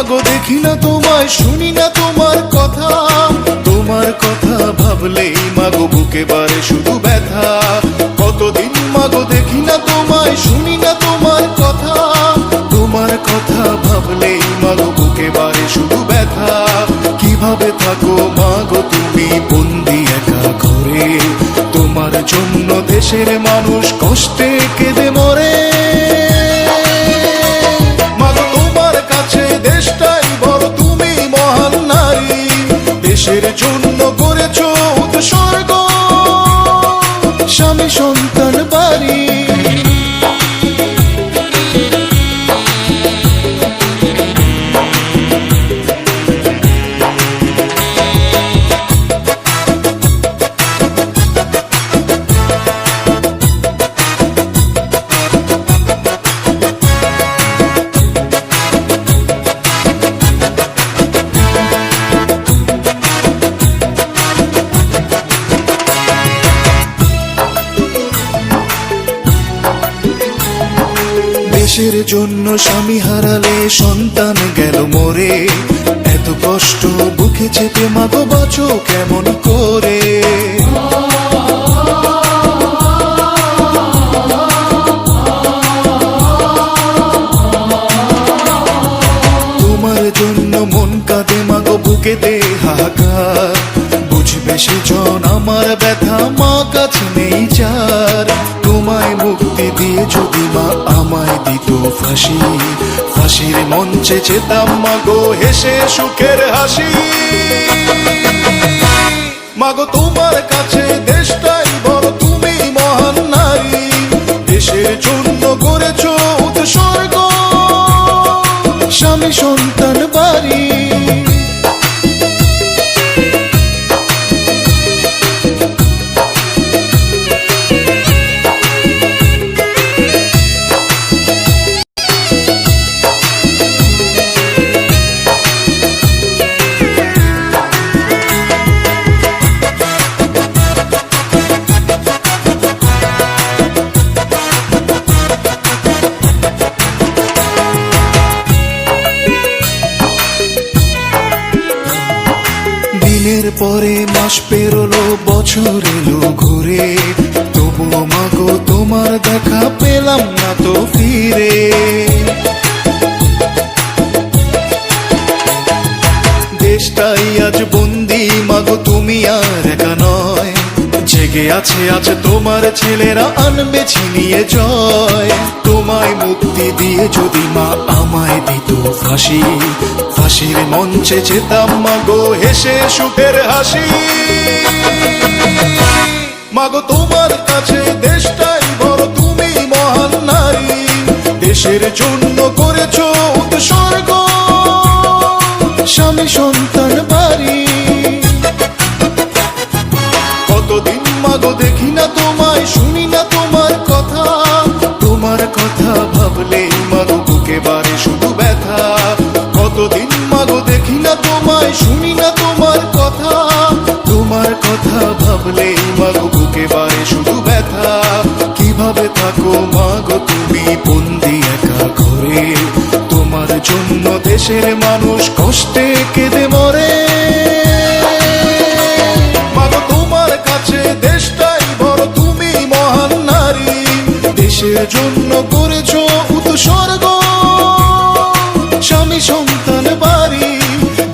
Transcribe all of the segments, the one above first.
মাগো দেখি না তোমায়, শুনি না তোমার কথা, তোমার কথা ভাবলেই মাগো বুকে বাড়ে শুধু ব্যথা। কতদিন মাগো দেখি না তোমায়, শুনি না তোমার কথা, তোমার কথা ভাবলেই মাগো বুকে বাড়ে শুধু ব্যথা। কিভাবে থাকো মাগো তুমি বন্দি একা ঘরে, তোমার জন্য দেশের মানুষ কষ্টে কেঁদে মরে। মাগো তোমার কাছে দেশটাই বড়, তুমি মহান নারী, দেশের জন্য করেছো উৎসর্গ, স্বামী সন্তান বাড়ি। দেশের জন্য স্বামী হারালে সন্তান গেল মরে, এত কষ্ট বুকে চেপে মাগো বাঁচো কেমন করে। তোমার জন্য মন কাঁদে মাগো বুকেতে হাহাকার, বুঝবে সেজন আমার ব্যথা, মা কাছে নেই যার। তোমায় মুক্তি দিয়ে যদি মা আমায় দিত ফাঁসি, ফাঁসির মঞ্চে যেতাম মাগো হেসে সুখের হাসি। মাগো তোমার কাছে দেশটাই বড়, তুমি মহান নারী, দেশের জন্য করেছো উৎসর্গ, স্বামী সন্তান বাড়ি। দিনের পরে মাস পেরোলো, বছর এলো ঘুরে, তবুও মাগো তোমার দেখা পেলাম না তো ফিরে। দেশটাই আজ বন্দি মাগো, তুমি আর একা নয়, জেগে আছে আজ তোমার ছেলেরা, আনবে ছিনিয়ে জয়। তোমায় মুক্তি দিয়ে যদি মা আমায় দিত ফাঁসি, ফাঁসির মঞ্চে যেতাম মাগো হেসে সুখের হাসি। মাগো তোমার কাছে দেশটাই বড়, তুমি মহান নারী, দেশের জন্য করেছো উৎসর্গ, স্বামী সন্তান বাড়ি। কতদিন মাগো দেখি না তোমায়, শুনি না তোমার কথা, তোমার কথা ভাবলেই মাগো বুকে বাড়ে শুধু ব্যথা। কতদিন মাগো দেখি না তোমায়, শুনি না তোমার কথা, তোমার কথা ভাবলেই মাগো বুকে বাড়ে শুধু ব্যথা। কিভাবে থাকো মাগো তুমি বন্দি একা ঘরে, তোমার জন্য দেশের মানুষ কষ্টে কেঁদে মরে। মাগো তোমার কাছে দেশটাই বড়, তুমি মহান নারী, দেশের জন্য করেছো উৎসর্গ, স্বামী সন্তান বাড়ি।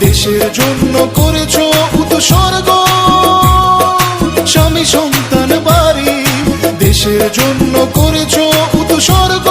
দেশের জন্য করেছো উৎসর্গ, স্বামী সন্তান বাড়ি, দেশের জন্য করেছো উৎসর্গ।